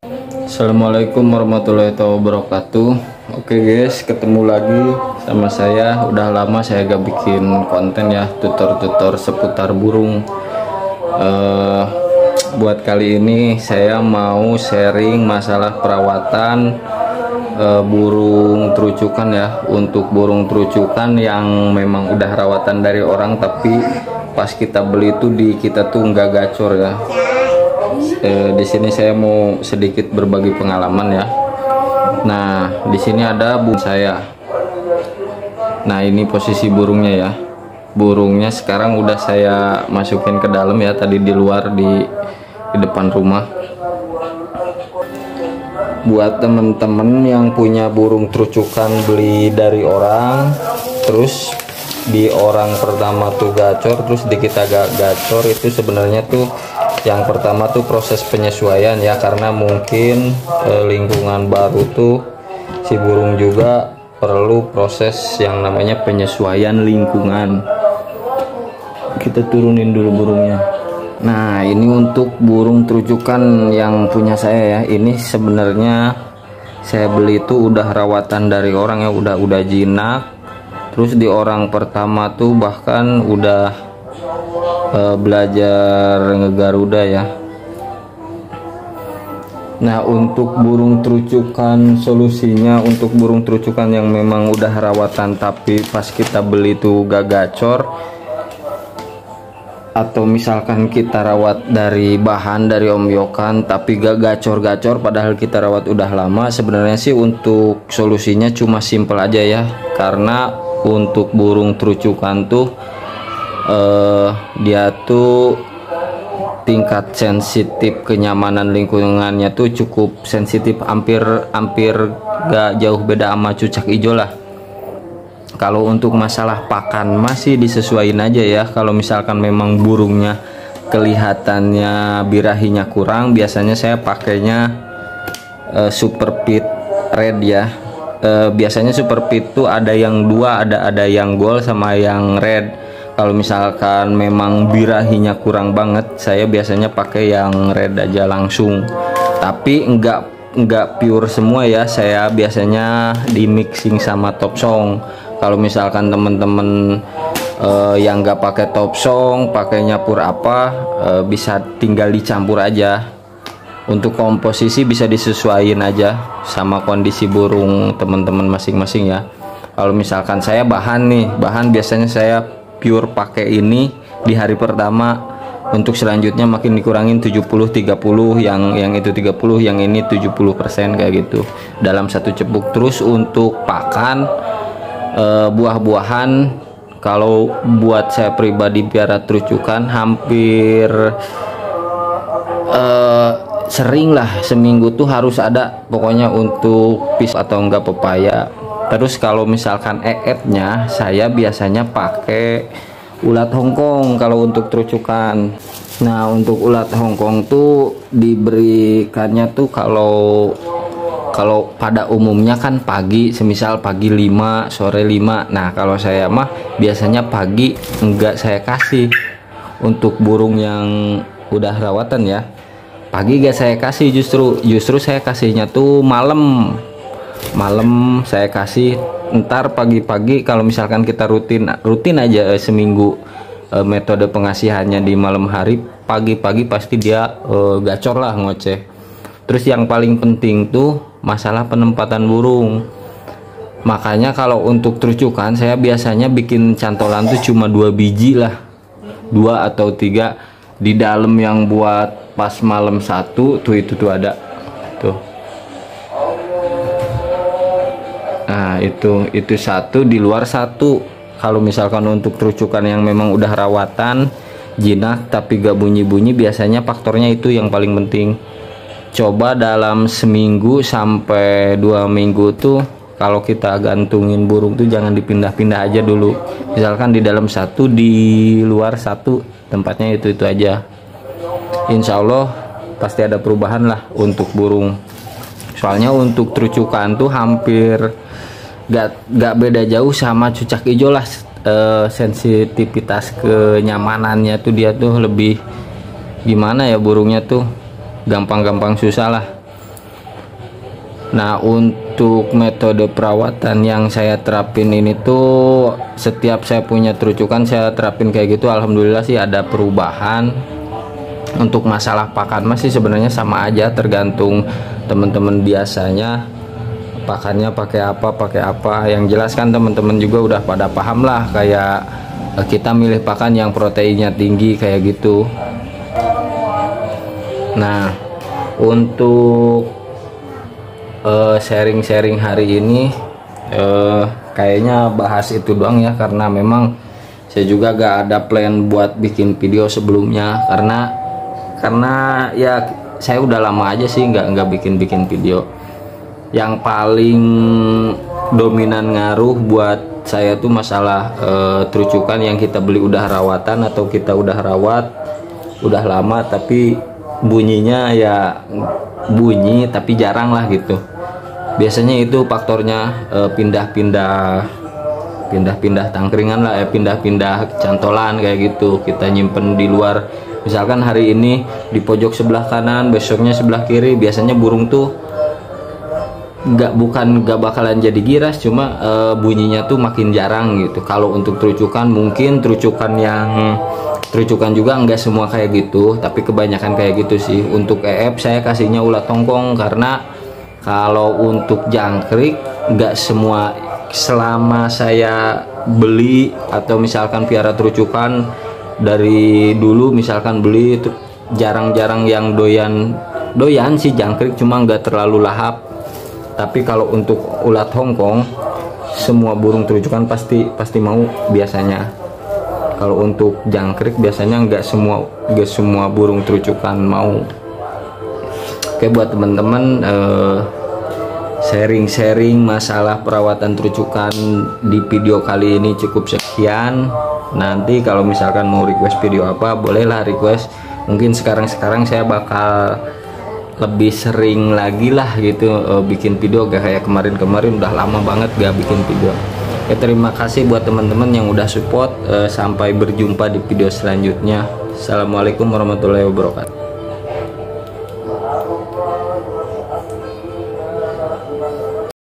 Assalamualaikum warahmatullahi wabarakatuh. Oke guys, ketemu lagi sama saya. Udah lama saya gak bikin konten ya, tutor-tutor seputar burung. Buat kali ini saya mau sharing masalah perawatan burung terucukan ya. Untuk burung terucukan yang memang udah rawatan dari orang, tapi pas kita beli itu kita tuh nggak gacor ya. Di sini saya mau sedikit berbagi pengalaman ya. Nah, di sini ada burung saya. Nah, ini posisi burungnya ya. Burungnya sekarang udah saya masukin ke dalam ya, tadi di luar di depan rumah. Buat temen-temen yang punya burung terucukan beli dari orang, terus di orang pertama tuh gacor, terus di kita gak gacor, itu sebenarnya tuh yang pertama tuh proses penyesuaian ya, karena mungkin lingkungan baru tuh si burung juga perlu proses yang namanya penyesuaian lingkungan. Kita turunin dulu burungnya. Nah, ini untuk burung terucukan yang punya saya ya. Ini sebenarnya saya beli itu udah rawatan dari orang ya, udah jinak. Terus di orang pertama tuh bahkan udah belajar ngegaruda ya. Nah, untuk burung terucukan, solusinya untuk burung terucukan yang memang udah rawatan tapi pas kita beli tuh gak gacor, atau misalkan kita rawat dari bahan dari Om Yokan tapi gak gacor-gacor padahal kita rawat udah lama, sebenarnya sih untuk solusinya cuma simple aja ya. Karena untuk burung terucukan tuh dia tuh tingkat sensitif kenyamanan lingkungannya tuh cukup sensitif, hampir gak jauh beda sama cucak hijau lah. Kalau untuk masalah pakan masih disesuaikan aja ya. Kalau misalkan memang burungnya kelihatannya birahinya kurang, biasanya saya pakainya super pit red ya. Biasanya super pit tuh ada yang dua, ada yang gold sama yang red. Kalau misalkan memang birahinya kurang banget, saya biasanya pakai yang red aja langsung. Tapi enggak pure semua ya, saya biasanya di mixing sama top song. Kalau misalkan temen-temen yang nggak pakai top song, pakainya pure apa, bisa tinggal dicampur aja. Untuk komposisi bisa disesuaikan aja sama kondisi burung teman-teman masing-masing ya. Kalau misalkan saya bahan biasanya saya pure pakai ini di hari pertama. Untuk selanjutnya makin dikurangin 70-30, yang itu 30, yang ini 70% kayak gitu dalam satu cepuk. Terus untuk pakan buah-buahan, kalau buat saya pribadi piara terucukan hampir sering lah, seminggu tuh harus ada pokoknya untuk pis atau enggak pepaya. Terus kalau misalkan nya saya biasanya pakai ulat Hongkong kalau untuk terucukan. Nah, untuk ulat Hongkong tuh diberikannya tuh kalau pada umumnya kan pagi, semisal pagi 5, sore 5. Nah, kalau saya mah biasanya pagi enggak saya kasih. Untuk burung yang udah rawatan ya, pagi gak saya kasih, justru saya kasihnya tuh malam saya kasih. Ntar pagi-pagi kalau misalkan kita rutin aja seminggu metode pengasihannya di malam hari, pagi-pagi pasti dia gacor lah, ngoceh. Terus yang paling penting tuh masalah penempatan burung. Makanya kalau untuk terucukan saya biasanya bikin cantolan tuh cuma 2 biji lah, 2 atau 3 di dalam, yang buat pas malam 1 tuh itu tuh ada tuh. Nah, itu 1, di luar 1. Kalau misalkan untuk terucukan yang memang udah rawatan jinak tapi gak bunyi-bunyi, biasanya faktornya itu yang paling penting. Coba dalam seminggu sampai 2 minggu tuh kalau kita gantungin burung tuh jangan dipindah-pindah aja dulu. Misalkan di dalam 1, di luar 1, tempatnya itu aja. Insya Allah pasti ada perubahan lah untuk burung. Soalnya untuk terucukan tuh hampir gak beda jauh sama cucak hijau lah. Sensitivitas kenyamanannya tuh dia tuh lebih gimana ya, burungnya tuh gampang-gampang susah lah. Nah, untuk metode perawatan yang saya terapin ini tuh, setiap saya punya terucukan saya terapin kayak gitu. Alhamdulillah sih ada perubahan. Untuk masalah pakan masih sebenarnya sama aja, tergantung teman-teman biasanya pakannya pakai apa. Yang jelas kan teman-teman juga udah pada paham lah, kayak kita milih pakan yang proteinnya tinggi kayak gitu. Nah, untuk sharing-sharing hari ini kayaknya bahas itu doang ya, karena memang saya juga gak ada plan buat bikin video sebelumnya, karena ya saya udah lama aja sih nggak bikin video. Yang paling dominan ngaruh buat saya tuh masalah terucukan yang kita beli udah rawatan atau kita udah rawat udah lama tapi bunyinya ya bunyi tapi jarang lah gitu. Biasanya itu faktornya pindah-pindah tangkringan lah, pindah-pindah cantolan kayak gitu. Kita nyimpen di luar, misalkan hari ini di pojok sebelah kanan, besoknya sebelah kiri. Biasanya burung tuh gak bakalan jadi giras, cuma bunyinya tuh makin jarang gitu. Kalau untuk terucukan, mungkin terucukan juga nggak semua kayak gitu, tapi kebanyakan kayak gitu sih. Untuk saya kasihnya ulat tongkong, karena kalau untuk jangkrik nggak semua. Selama saya beli atau misalkan piara terucukan dari dulu, misalkan beli itu jarang-jarang yang doyan sih jangkrik, cuma nggak terlalu lahap. Tapi kalau untuk ulat Hongkong, semua burung terucukan pasti mau biasanya. Kalau untuk jangkrik biasanya nggak semua burung terucukan mau. Oke, buat teman-teman, sharing masalah perawatan terucukan di video kali ini cukup sekian. Nanti kalau misalkan mau request video apa, bolehlah request. Mungkin sekarang saya bakal lebih sering lagi lah gitu bikin video, gak kayak kemarin udah lama banget gak bikin video. Ya, terima kasih buat teman-teman yang udah support. Sampai berjumpa di video selanjutnya. Assalamualaikum warahmatullahi wabarakatuh.